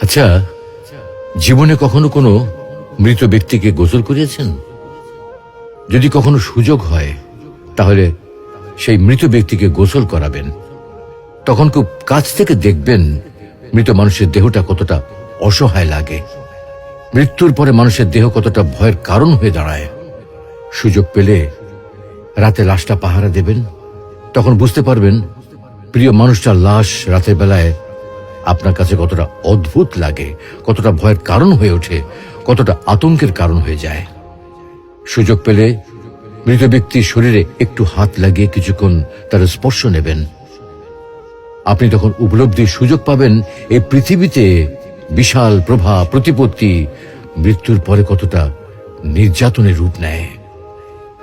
আচ্ছা, জীবনে কখনো কোনো মৃত ব্যক্তিকে গোসল করিয়েছেন? যদি কখনো সুযোগ হয় তাহলে সেই মৃত ব্যক্তিকে গোসল করাবেন। তখন খুব কাছ থেকে দেখবেন মৃত মানুষের দেহটা কতটা অসহায় লাগে, মৃত্যুর পরে মানুষের দেহ কতটা ভয়ের কারণ হয়ে দাঁড়ায়। সুযোগ পেলে রাতে লাশটা পাহারা দেবেন, তখন বুঝতে পারবেন প্রিয় মানুষটার লাশ রাতের বেলায় আপনার কাছে কতটা অদ্ভুত লাগে, কতটা ভয়ের কারণ হয়ে ওঠে, কতটা আতঙ্কের কারণ হয়ে যায়। সুযোগ পেলে মৃত ব্যক্তির শরীরে একটু হাত লাগিয়ে কিছুক্ষণ তার স্পর্শ নেবেন। আপনি তখন উপলব্ধির সুযোগ পাবেন এই পৃথিবীতে বিশাল প্রভা প্রতিপত্তি মৃত্যুর পরে কতটা নির্যাতনের রূপ নেয়।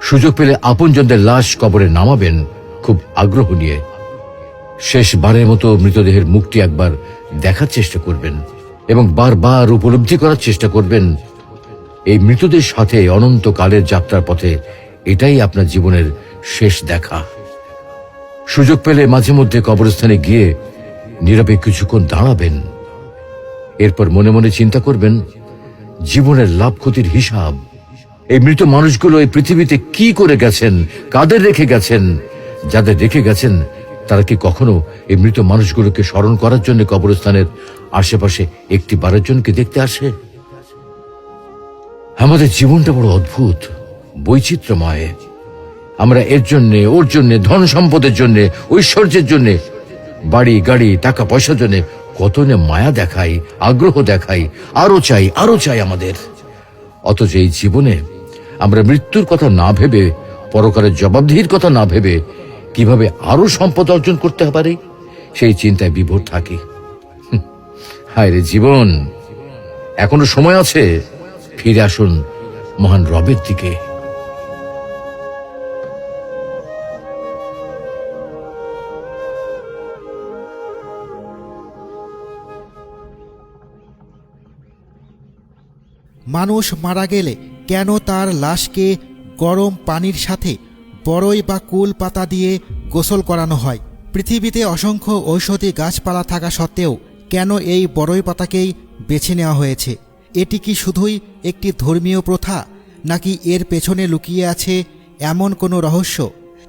সুযোগ পেলে আপনজনদের লাশ কবরে নামাবেন খুব আগ্রহ নিয়ে। শেষবারের মতো মৃতদেহের মুখটি একবার দেখার চেষ্টা করবেন এবং বারবার উপলব্ধি করার চেষ্টা করবেন এই মৃতদের সাথে অনন্তকালের যাত্রার পথে এটাই আপনার জীবনের শেষ দেখা। সুযোগ পেলে মাঝে মধ্যে কবরস্থানে গিয়ে নীরবে কিছুক্ষণ দাঁড়াবেন। এরপর মনে মনে চিন্তা করবেন জীবনের লাভ ক্ষতির হিসাব। এই মৃত মানুষগুলো এই পৃথিবীতে কি করে গেছেন, কাদের রেখে গেছেন। যাদের রেখে গেছেন তারা কি কখনো এই মৃত মানুষগুলোকে স্মরণ করার জন্য কবরস্থানের আশেপাশে একটি বারের জনকে দেখতে আসে? আমাদের জীবনটা বড় অদ্ভুত, বৈচিত্র্যময়। আমরা এর জন্যে, ওর জন্যে, ধন সম্পদের জন্যে, ঐশ্বর্যের জন্যে, বাড়ি গাড়ি টাকা পয়সার জন্যে কত না মায়া দেখাই, আগ্রহ দেখাই, আরো চাই আরো চাই আমাদের। অথচ এই জীবনে আমরা মৃত্যুর কথা না ভেবে, পরকালের জবাবদিহির কথা না ভেবে কিভাবে আরো সম্পদ অর্জন করতে পারি সেই চিন্তায় বিভোর থাকি। হায় রে জীবন, এখনো সময় আছে, ফিরে আসুন মহান রবের দিকে। মানুষ মারা গেলে কেন তার লাশকে গরম পানির সাথে বড়ই বা কুল পাতা দিয়ে গোসল করানো হয়? পৃথিবীতে অসংখ্য ঔষধি গাছপালা থাকা সত্ত্বেও কেন এই বড়ই পাতাকেই বেছে নেওয়া হয়েছে? এটি কি শুধুই একটি ধর্মীয় প্রথা, নাকি এর পেছনে লুকিয়ে আছে এমন কোনো রহস্য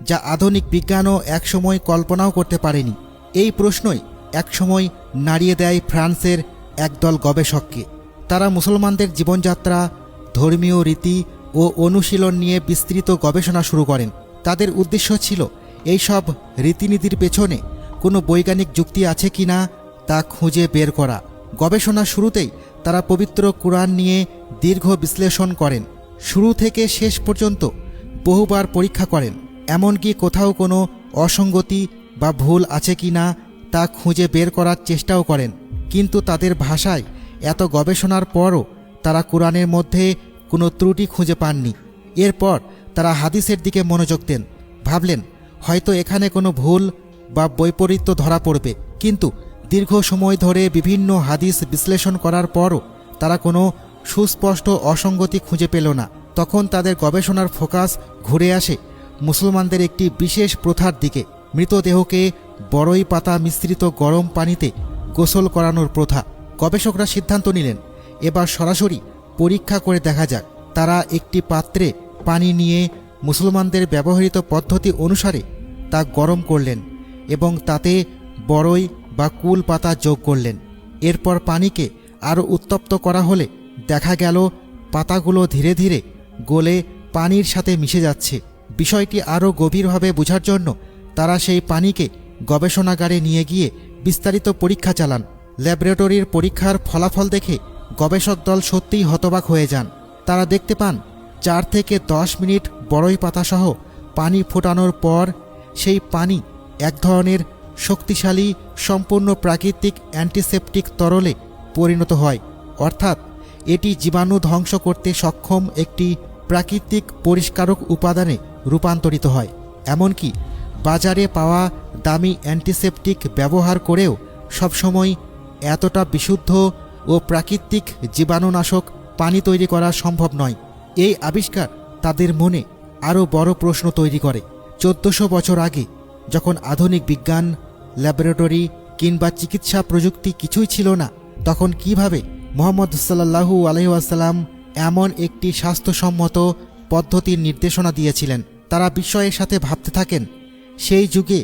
যা আধুনিক বিজ্ঞানও একসময় কল্পনাও করতে পারেনি? এই প্রশ্নই একসময় নাড়িয়ে দেয় ফ্রান্সের একদল গবেষককে। তারা মুসলমানদের জীবনযাত্রা, ধর্মীয় রীতি ও অনুশীলন নিয়ে বিস্তৃত গবেষণা শুরু করেন। তাদের উদ্দেশ্য ছিল এইসব রীতিনীতির পেছনে কোনো বৈজ্ঞানিক যুক্তি আছে কি না তা খুঁজে বের করা। গবেষণা শুরুতেই তারা পবিত্র কুরআন নিয়ে দীর্ঘ বিশ্লেষণ করেন। শুরু থেকে শেষ পর্যন্ত বহুবার পরীক্ষা করেন, এমনকি কোথাও কোনো অসঙ্গতি বা ভুল আছে কি না তা খুঁজে বের করার চেষ্টাও করেন। কিন্তু তাদের ভাষায় এত গবেষণার পরও তারা কুরআনের মধ্যে কোনো ত্রুটি খুঁজে পাননি। এরপর তারা হাদিসের দিকে মনোযোগ দেন, ভাবলেন হয়তো এখানে কোনো ভুল বা বৈপরীত্য ধরা পড়বে। কিন্তু দীর্ঘ সময় ধরে বিভিন্ন হাদিস বিশ্লেষণ করার পরও তারা কোনো সুস্পষ্ট অসঙ্গতি খুঁজে পেল না। তখন তাদের গবেষণার ফোকাস ঘুরে আসে মুসলমানদের একটি বিশেষ প্রথার দিকে, মৃতদেহকে বড়ই পাতা মিশ্রিত গরম পানিতে গোসল করানোর প্রথা। গবেষকরা সিদ্ধান্ত নিলেন এবার সরাসরি পরীক্ষা করে দেখা যাক। তারা একটি পাত্রে পানি নিয়ে মুসলমানদের ব্যবহৃত পদ্ধতি অনুসারে তা গরম করলেন এবং তাতে বড়ই বা কুল পাতা যোগ করলেন। এরপর পানিকে আরও উত্তপ্ত করা হলে দেখা গেল পাতাগুলো ধীরে ধীরে গলে পানির সাথে মিশে যাচ্ছে। বিষয়টি আরও গভীরভাবে বোঝার জন্য তারা সেই পানিকে গবেষণাগারে নিয়ে গিয়ে বিস্তারিত পরীক্ষা চালান। ল্যাবরেটরির পরীক্ষার ফলাফল দেখে গবেষক দল সত্যিই হতবাক হয়ে যান। তারা দেখতে পান 4 থেকে 10 মিনিট বড়ই পাতাসহ পানি ফোটানোর পর সেই পানি এক ধরনের শক্তিশালী, সম্পূর্ণ প্রাকৃতিক অ্যান্টিসেপটিক তরলে পরিণত হয়। অর্থাৎ এটি জীবাণু ধ্বংস করতে সক্ষম একটি প্রাকৃতিক পরিষ্কারক উপাদানে রূপান্তরিত হয়। এমনকি বাজারে পাওয়া দামি অ্যান্টিসেপটিক ব্যবহার করেও সবসময় এতটা বিশুদ্ধ ও প্রাকৃতিক জীবাণুনাশক পানি তৈরি করা সম্ভব নয়। এই আবিষ্কার তাদের মনে আরও বড় প্রশ্ন তৈরি করে। 1400 বছর আগে, যখন আধুনিক বিজ্ঞান, ল্যাবরেটরি কিংবা চিকিৎসা প্রযুক্তি কিছুই ছিল না, তখন কিভাবে মুহাম্মদ সাল্লাল্লাহু আলাইহি ওয়াসাল্লাম এমন একটি স্বাস্থ্যসম্মত পদ্ধতির নির্দেশনা দিয়েছিলেন? তারা বিস্ময়ের সাথে ভাবতে থাকেন, সেই যুগে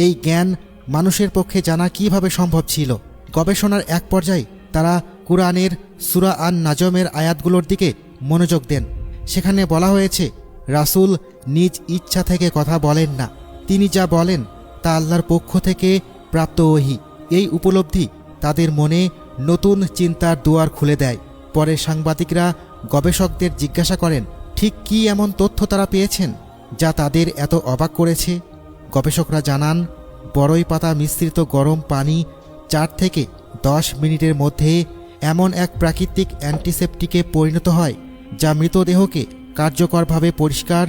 এই জ্ঞান মানুষের পক্ষে জানা কিভাবে সম্ভব ছিল। গবেষণার এক পর্যায়ে তারা কুরআনের সূরা আন নাজমের আয়াতগুলোর দিকে মনোযোগ দেন। সেখানে বলা হয়েছে, রাসূল নিজ ইচ্ছা থেকে কথা বলেন না, তিনি যা বলেন তা আল্লাহর পক্ষ থেকে প্রাপ্ত ওহী। এই উপলব্ধি তাদের মনে নতুন চিন্তার দুয়ার খুলে দেয়। পরে সাংবাদিকরা গবেষকদের জিজ্ঞাসা করেন, ঠিক কী এমন তথ্য তারা পেয়েছেন যা তাদের এত অবাক করেছে? গবেষকরা জানান, বড়ই পাতা মিশ্রিত গরম পানি 4 থেকে 10 মিনিটের মধ্যে এমন এক প্রাকৃতিক অ্যান্টিসেপটিকে পরিণত হয় যা মৃতদেহকে কার্যকরভাবে পরিষ্কার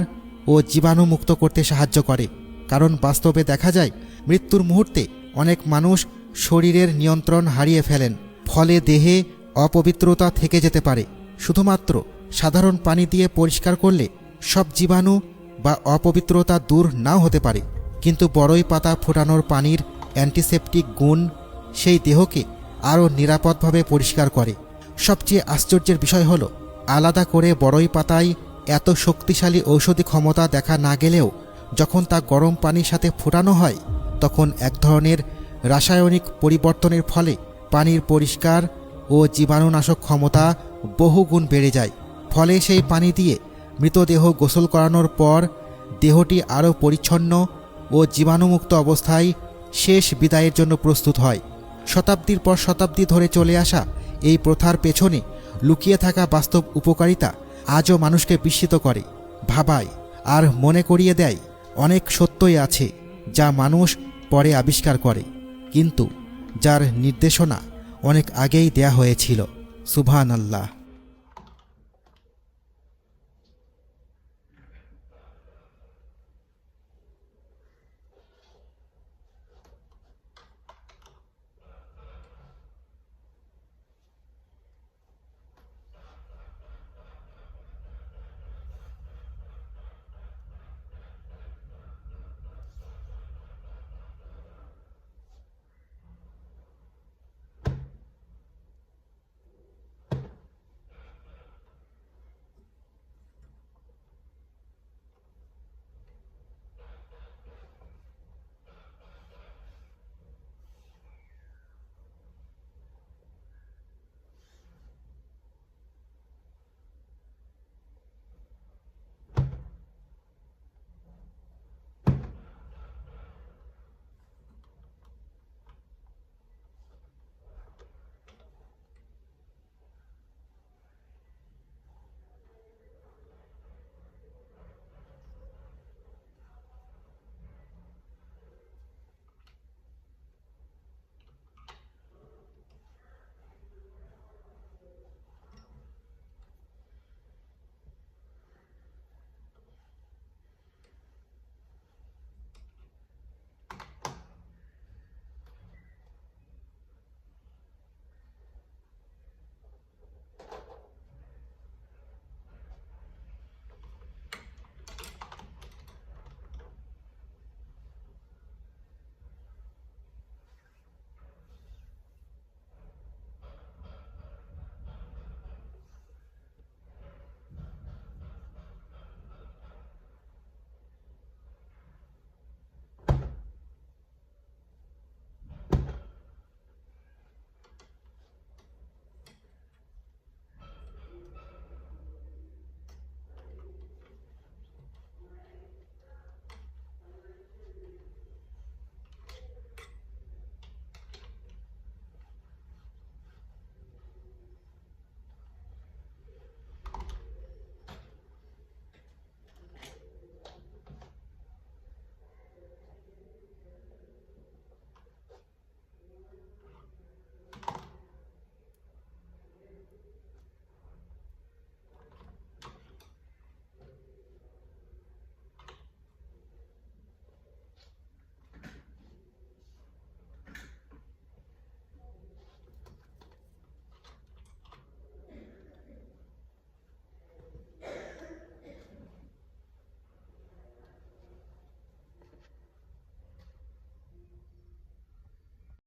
ও জীবাণুমুক্ত করতে সাহায্য করে। কারণ বাস্তবে দেখা যায়, মৃত্যুর মুহূর্তে অনেক মানুষ শরীরের নিয়ন্ত্রণ হারিয়ে ফেলেন, ফলে দেহে অপবিত্রতা থেকে যেতে পারে। শুধুমাত্র সাধারণ পানি দিয়ে পরিষ্কার করলে সব জীবাণু বা অপবিত্রতা দূর নাও হতে পারে, কিন্তু বড়ই পাতা ফোটানোর পানির অ্যান্টিসেপটিক গুণ সেই দেহকে আরও নিরাপদভাবে পরিষ্কার করে। সবচেয়ে আশ্চর্যের বিষয় হলো, আলাদা করে বড়ই পাতায় এত শক্তিশালী ঔষধি ক্ষমতা দেখা না গেলেও যখন তা গরম পানির সাথে ফোটানো হয়, তখন এক ধরনের রাসায়নিক পরিবর্তনের ফলে পানির পরিষ্কার ও জীবাণুনাশক ক্ষমতা বহুগুণ বেড়ে যায়। ফলে সেই পানি দিয়ে মৃতদেহ গোসল করানোর পর দেহটি আরও পরিচ্ছন্ন ও জীবাণুমুক্ত অবস্থায় শেষ বিদায়ের জন্য প্রস্তুত হয়। শতাব্দীর পর শতাব্দী ধরে চলে আসা এই প্রথার পেছনে লুকিয়ে থাকা বাস্তব উপকারিতা আজও মানুষকে বিস্মিত করে, ভাবায় আর মনে করিয়ে দেয় অনেক সত্যই আছে যা মানুষ পরে আবিষ্কার করে, কিন্তু যার নির্দেশনা অনেক আগেই দেয়া হয়েছিল। সুবহানাল্লাহ।